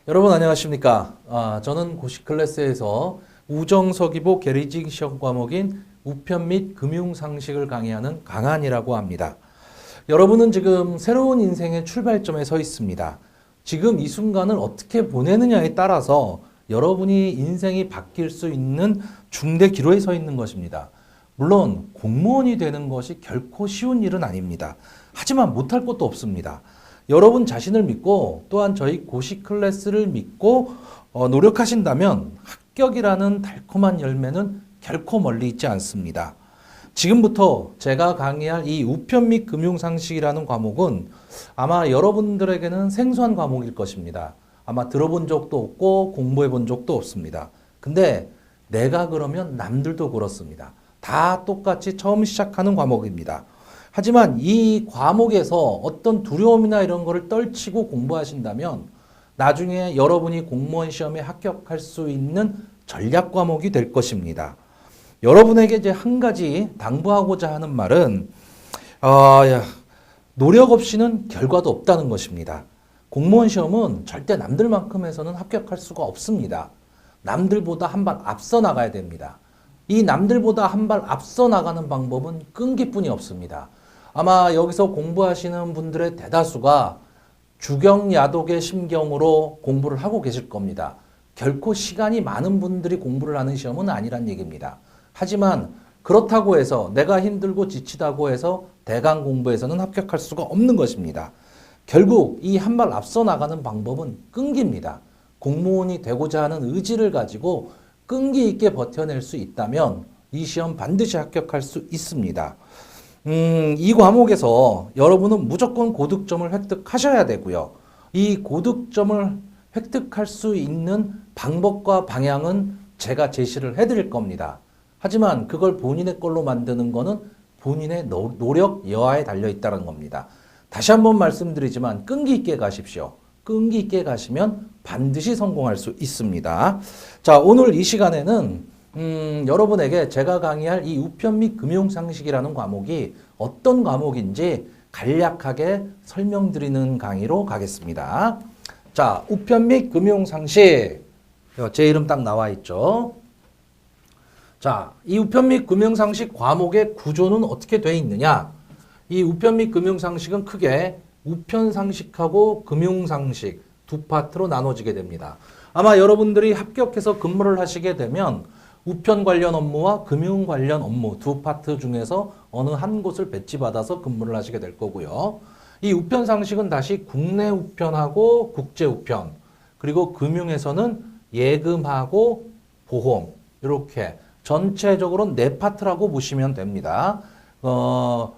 여러분 안녕하십니까? 저는 고시 클래스에서 우정서기보 계리직 시험 과목인 우편 및 금융상식을 강의하는 강한이라고 합니다. 여러분은 지금 새로운 인생의 출발점에 서 있습니다. 지금 이 순간을 어떻게 보내느냐에 따라서 여러분이 인생이 바뀔 수 있는 중대 기로에 서 있는 것입니다. 물론 공무원이 되는 것이 결코 쉬운 일은 아닙니다. 하지만 못할 것도 없습니다. 여러분 자신을 믿고 또한 저희 고시 클래스를 믿고 노력하신다면 합격이라는 달콤한 열매는 결코 멀리 있지 않습니다. 지금부터 제가 강의할 이 우편 및 금융상식이라는 과목은 아마 여러분들에게는 생소한 과목일 것입니다. 아마 들어본 적도 없고 공부해 본 적도 없습니다. 근데 내가 그러면 남들도 그렇습니다. 다 똑같이 처음 시작하는 과목입니다. 하지만 이 과목에서 어떤 두려움이나 이런 거를 떨치고 공부하신다면 나중에 여러분이 공무원 시험에 합격할 수 있는 전략 과목이 될 것입니다. 여러분에게 이제 한 가지 당부하고자 하는 말은 노력 없이는 결과도 없다는 것입니다. 공무원 시험은 절대 남들만큼 해서는 합격할 수가 없습니다. 남들보다 한 발 앞서 나가야 됩니다. 이 남들보다 한 발 앞서 나가는 방법은 끈기뿐이 없습니다. 아마 여기서 공부하시는 분들의 대다수가 주경야독의 심경으로 공부를 하고 계실 겁니다. 결코 시간이 많은 분들이 공부를 하는 시험은 아니란 얘기입니다. 하지만 그렇다고 해서 내가 힘들고 지치다고 해서 대강 공부에서는 합격할 수가 없는 것입니다. 결국 이 한 발 앞서 나가는 방법은 끈기입니다. 공무원이 되고자 하는 의지를 가지고 끈기 있게 버텨낼 수 있다면 이 시험 반드시 합격할 수 있습니다. 이 과목에서 여러분은 무조건 고득점을 획득하셔야 되고요. 이 고득점을 획득할 수 있는 방법과 방향은 제가 제시를 해드릴 겁니다. 하지만 그걸 본인의 걸로 만드는 거는 본인의 노력 여하에 달려 있다는 겁니다. 다시 한번 말씀드리지만 끈기 있게 가십시오. 끈기 있게 가시면 반드시 성공할 수 있습니다. 자, 오늘 이 시간에는 여러분에게 제가 강의할 이 우편 및 금융상식이라는 과목이 어떤 과목인지 간략하게 설명드리는 강의로 가겠습니다. 자, 우편 및 금융상식. 제 이름 딱 나와 있죠. 자, 이 우편 및 금융상식 과목의 구조는 어떻게 되어 있느냐? 이 우편 및 금융상식은 크게 우편상식하고 금융상식 두 파트로 나눠지게 됩니다. 아마 여러분들이 합격해서 근무를 하시게 되면 우편 관련 업무와 금융 관련 업무 두 파트 중에서 어느 한 곳을 배치받아서 근무를 하시게 될 거고요. 이 우편 상식은 다시 국내 우편하고 국제 우편, 그리고 금융에서는 예금하고 보험, 이렇게 전체적으로 네 파트라고 보시면 됩니다.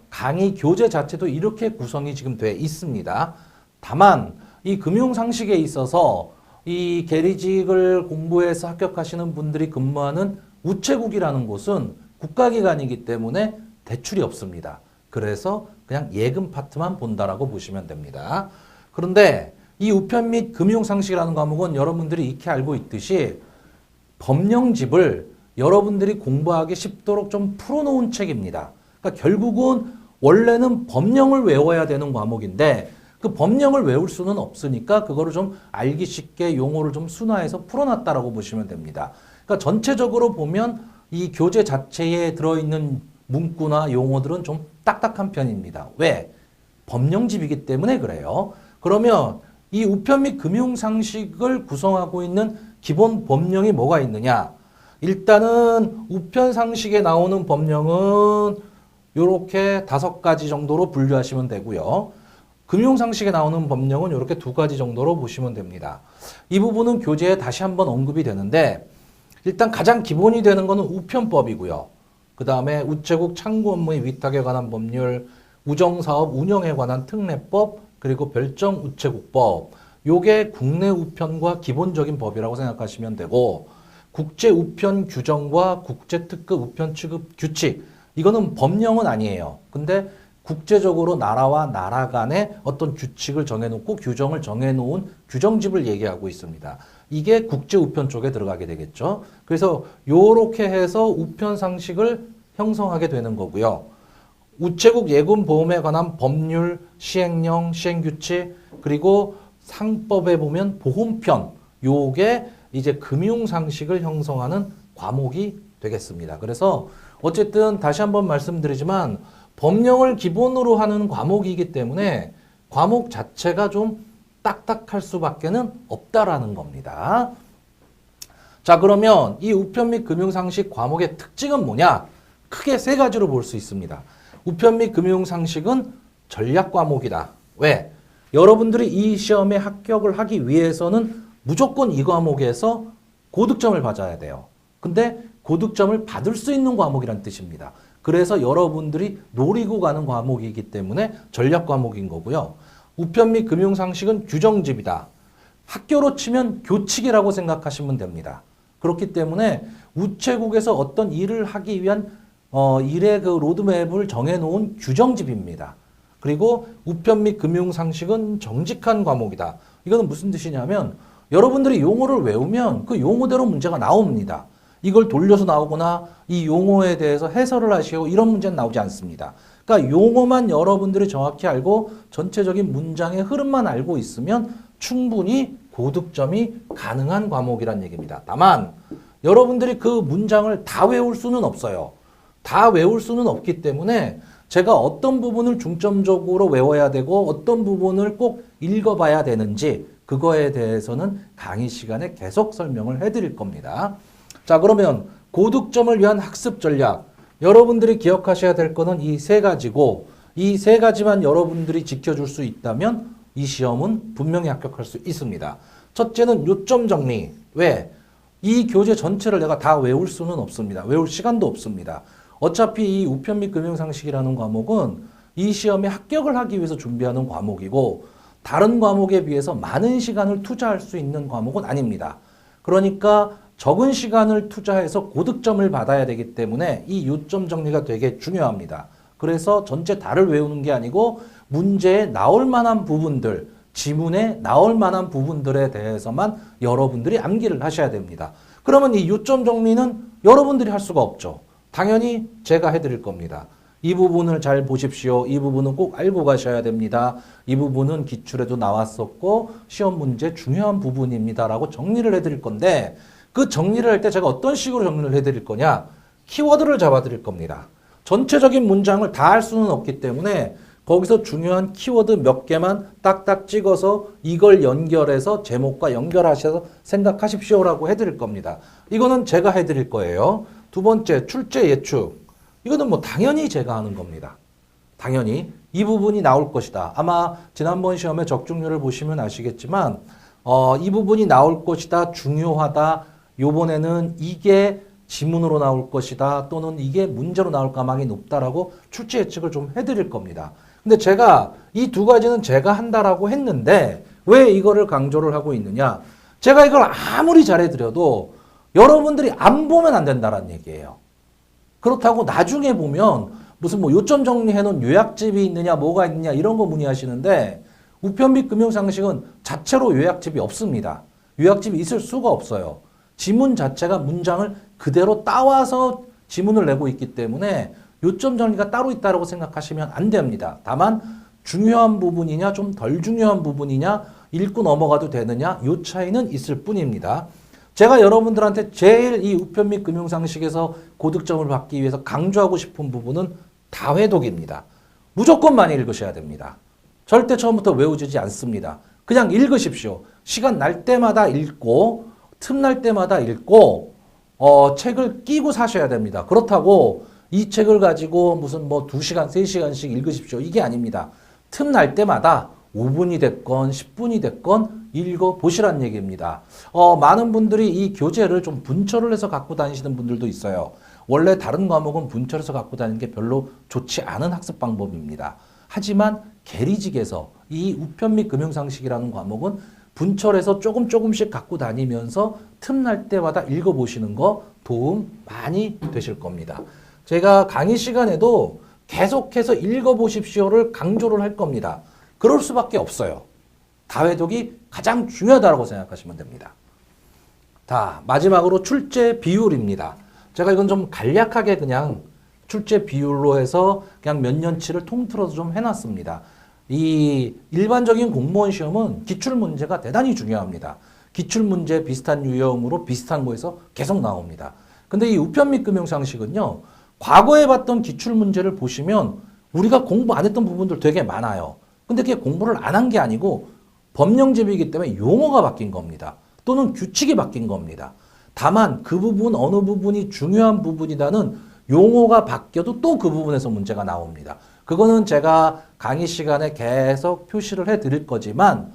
강의 교재 자체도 이렇게 구성이 지금 돼 있습니다. 다만 이 금융 상식에 있어서 이 계리직을 공부해서 합격하시는 분들이 근무하는 우체국이라는 곳은 국가기관이기 때문에 대출이 없습니다. 그래서 그냥 예금 파트만 본다라고 보시면 됩니다. 그런데 이 우편 및 금융상식이라는 과목은 여러분들이 익히 알고 있듯이 법령집을 여러분들이 공부하기 쉽도록 좀 풀어놓은 책입니다. 그러니까 결국은 원래는 법령을 외워야 되는 과목인데 그 법령을 외울 수는 없으니까 그거를 좀 알기 쉽게 용어를 좀 순화해서 풀어놨다라고 보시면 됩니다. 그러니까 전체적으로 보면 이 교재 자체에 들어있는 문구나 용어들은 좀 딱딱한 편입니다. 왜? 법령집이기 때문에 그래요. 그러면 이 우편 및 금융상식을 구성하고 있는 기본 법령이 뭐가 있느냐? 일단은 우편 상식에 나오는 법령은 이렇게 5가지 정도로 분류하시면 되고요. 금융상식에 나오는 법령은 이렇게 2가지 정도로 보시면 됩니다. 이 부분은 교재에 다시 한번 언급이 되는데 일단 가장 기본이 되는 것은 우편법이고요. 그 다음에 우체국 창구 업무의 위탁에 관한 법률, 우정사업 운영에 관한 특례법, 그리고 별정우체국법. 요게 국내 우편과 기본적인 법이라고 생각하시면 되고 국제 우편 규정과 국제 특급 우편 취급 규칙. 이거는 법령은 아니에요. 근데 국제적으로 나라와 나라 간의 어떤 규칙을 정해놓고 규정을 정해놓은 규정집을 얘기하고 있습니다. 이게 국제 우편 쪽에 들어가게 되겠죠. 그래서 요렇게 해서 우편 상식을 형성하게 되는 거고요. 우체국 예금 보험에 관한 법률, 시행령, 시행규칙, 그리고 상법에 보면 보험편, 요게 이제 금융상식을 형성하는 과목이 되겠습니다. 그래서 어쨌든 다시 한번 말씀드리지만 법령을 기본으로 하는 과목이기 때문에 과목 자체가 좀 딱딱할 수밖에는 없다라는 겁니다. 자, 그러면 이 우편 및 금융상식 과목의 특징은 뭐냐? 크게 세 가지로 볼 수 있습니다. 우편 및 금융상식은 전략 과목이다. 왜? 여러분들이 이 시험에 합격을 하기 위해서는 무조건 이 과목에서 고득점을 받아야 돼요. 근데 고득점을 받을 수 있는 과목이란 뜻입니다. 그래서 여러분들이 노리고 가는 과목이기 때문에 전략 과목인 거고요. 우편 및 금융상식은 규정집이다. 학교로 치면 교칙이라고 생각하시면 됩니다. 그렇기 때문에 우체국에서 어떤 일을 하기 위한 일의 그 로드맵을 정해놓은 규정집입니다. 그리고 우편 및 금융상식은 정직한 과목이다. 이거는 무슨 뜻이냐면 여러분들이 용어를 외우면 그 용어대로 문제가 나옵니다. 이걸 돌려서 나오거나 이 용어에 대해서 해설을 하시고 이런 문제는 나오지 않습니다. 그러니까 용어만 여러분들이 정확히 알고 전체적인 문장의 흐름만 알고 있으면 충분히 고득점이 가능한 과목이란 얘기입니다. 다만 여러분들이 그 문장을 다 외울 수는 없어요. 다 외울 수는 없기 때문에 제가 어떤 부분을 중점적으로 외워야 되고 어떤 부분을 꼭 읽어봐야 되는지 그거에 대해서는 강의 시간에 계속 설명을 해드릴 겁니다. 자, 그러면 고득점을 위한 학습 전략. 여러분들이 기억하셔야 될 거는 이 세 가지고 이 세 가지만 여러분들이 지켜줄 수 있다면 이 시험은 분명히 합격할 수 있습니다. 첫째는 요점 정리. 왜? 이 교재 전체를 내가 다 외울 수는 없습니다. 외울 시간도 없습니다. 어차피 이 우편 및 금융상식이라는 과목은 이 시험에 합격을 하기 위해서 준비하는 과목이고 다른 과목에 비해서 많은 시간을 투자할 수 있는 과목은 아닙니다. 그러니까 적은 시간을 투자해서 고득점을 받아야 되기 때문에 이 요점 정리가 되게 중요합니다. 그래서 전체 다를 외우는 게 아니고 문제에 나올 만한 부분들, 지문에 나올 만한 부분들에 대해서만 여러분들이 암기를 하셔야 됩니다. 그러면 이 요점 정리는 여러분들이 할 수가 없죠. 당연히 제가 해드릴 겁니다. 이 부분을 잘 보십시오. 이 부분은 꼭 알고 가셔야 됩니다. 이 부분은 기출에도 나왔었고 시험 문제 중요한 부분입니다. 라고 정리를 해드릴 건데 그 정리를 할 때 제가 어떤 식으로 정리를 해드릴 거냐? 키워드를 잡아드릴 겁니다. 전체적인 문장을 다 할 수는 없기 때문에 거기서 중요한 키워드 몇 개만 딱딱 찍어서 이걸 연결해서 제목과 연결하셔서 생각하십시오라고 해드릴 겁니다. 이거는 제가 해드릴 거예요. 두 번째, 출제 예측. 이거는 뭐 당연히 제가 하는 겁니다. 당연히 이 부분이 나올 것이다. 아마 지난번 시험에 적중률을 보시면 아시겠지만 이 부분이 나올 것이다. 중요하다. 요번에는 이게 지문으로 나올 것이다. 또는 이게 문제로 나올 가망이 높다라고 출제 예측을 좀 해드릴 겁니다. 근데 제가 이 두 가지는 제가 한다라고 했는데 왜 이거를 강조를 하고 있느냐? 제가 이걸 아무리 잘해드려도 여러분들이 안 보면 안 된다는 얘기예요. 그렇다고 나중에 보면 무슨 뭐 요점 정리해놓은 요약집이 있느냐 뭐가 있느냐 이런 거 문의하시는데 우편 및 금융상식은 자체로 요약집이 없습니다. 요약집이 있을 수가 없어요. 지문 자체가 문장을 그대로 따와서 지문을 내고 있기 때문에 요점 정리가 따로 있다고 생각하시면 안 됩니다. 다만 중요한 부분이냐 좀 덜 중요한 부분이냐 읽고 넘어가도 되느냐 요 차이는 있을 뿐입니다. 제가 여러분들한테 제일 이 우편 및 금융상식에서 고득점을 받기 위해서 강조하고 싶은 부분은 다회독입니다. 무조건 많이 읽으셔야 됩니다. 절대 처음부터 외우지 않습니다. 그냥 읽으십시오. 시간 날 때마다 읽고 틈날 때마다 읽고 책을 끼고 사셔야 됩니다. 그렇다고 이 책을 가지고 무슨 뭐 2시간, 3시간씩 읽으십시오. 이게 아닙니다. 틈날 때마다 5분이 됐건 10분이 됐건 읽어보시란 얘기입니다. 많은 분들이 이 교재를 좀 분철을 해서 갖고 다니시는 분들도 있어요. 원래 다른 과목은 분철해서 갖고 다니는 게 별로 좋지 않은 학습 방법입니다. 하지만 계리직에서 이 우편 및 금융상식이라는 과목은 분철해서 조금씩 갖고 다니면서 틈날 때마다 읽어보시는 거 도움 많이 되실 겁니다. 제가 강의 시간에도 계속해서 읽어보십시오를 강조를 할 겁니다. 그럴 수밖에 없어요. 다회독이 가장 중요하다고 생각하시면 됩니다. 자, 마지막으로 출제 비율입니다. 제가 이건 좀 간략하게 그냥 출제 비율로 해서 그냥 몇 년치를 통틀어서 좀 해놨습니다. 이 일반적인 공무원 시험은 기출 문제가 대단히 중요합니다. 기출문제 비슷한 유형으로 비슷한 거에서 계속 나옵니다. 근데 이 우편 및 금융상식은요, 과거에 봤던 기출문제를 보시면 우리가 공부 안 했던 부분들 되게 많아요. 근데 그게 공부를 안 한 게 아니고 법령제비이기 때문에 용어가 바뀐 겁니다. 또는 규칙이 바뀐 겁니다. 다만 그 부분 어느 부분이 중요한 부분이라는 용어가 바뀌어도 또 그 부분에서 문제가 나옵니다. 그거는 제가 강의 시간에 계속 표시를 해드릴 거지만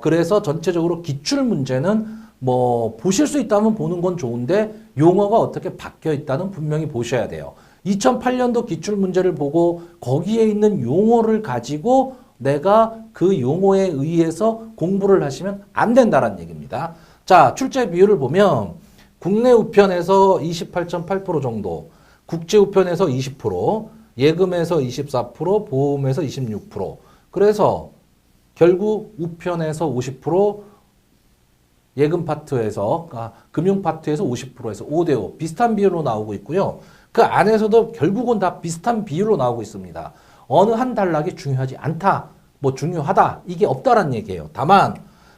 그래서 전체적으로 기출 문제는 뭐 보실 수 있다면 보는 건 좋은데 용어가 어떻게 바뀌어 있다는 분명히 보셔야 돼요. 2008년도 기출 문제를 보고 거기에 있는 용어를 가지고 내가 그 용어에 의해서 공부를 하시면 안 된다는 얘기입니다. 자, 출제 비율을 보면 국내 우편에서 28.8% 정도, 국제 우편에서 20%, 예금에서 24%, 보험에서 26%. 그래서 결국 우편에서 50%, 예금 파트에서, 금융 파트에서 50%에서 5대5 비슷한 비율로 나오고 있고요. 그 안에서도 결국은 다 비슷한 비율로 나오고 있습니다. 어느 한 단락이 중요하지 않다, 뭐 중요하다, 이게 없다라는 얘기예요. 다만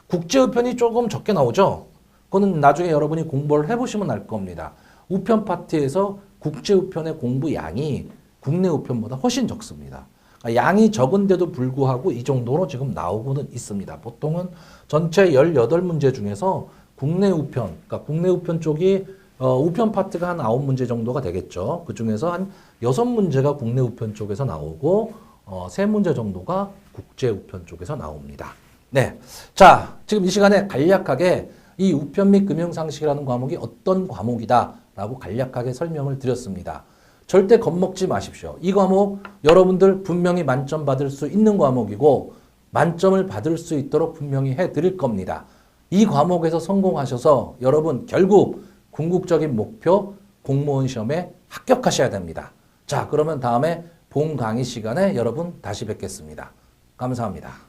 국제 우편이 조금 적게 나오죠. 그거는 나중에 여러분이 공부를 해보시면 알 겁니다. 우편 파트에서 국제 우편의 공부 양이 국내 우편보다 훨씬 적습니다. 양이 적은데도 불구하고 이 정도로 지금 나오고는 있습니다. 보통은 전체 18문제 중에서 국내 우편, 그러니까 국내 우편 쪽이 우편 파트가 한 9문제 정도가 되겠죠. 그 중에서 한 6문제가 국내 우편 쪽에서 나오고 3문제 정도가 국제 우편 쪽에서 나옵니다. 네. 자, 지금 이 시간에 간략하게 이 우편 및 금융상식이라는 과목이 어떤 과목이다라고 간략하게 설명을 드렸습니다. 절대 겁먹지 마십시오. 이 과목 여러분들 분명히 만점 받을 수 있는 과목이고 만점을 받을 수 있도록 분명히 해드릴 겁니다. 이 과목에서 성공하셔서 여러분 결국 궁극적인 목표 공무원 시험에 합격하셔야 됩니다. 자, 그러면 다음에 본 강의 시간에 여러분 다시 뵙겠습니다. 감사합니다.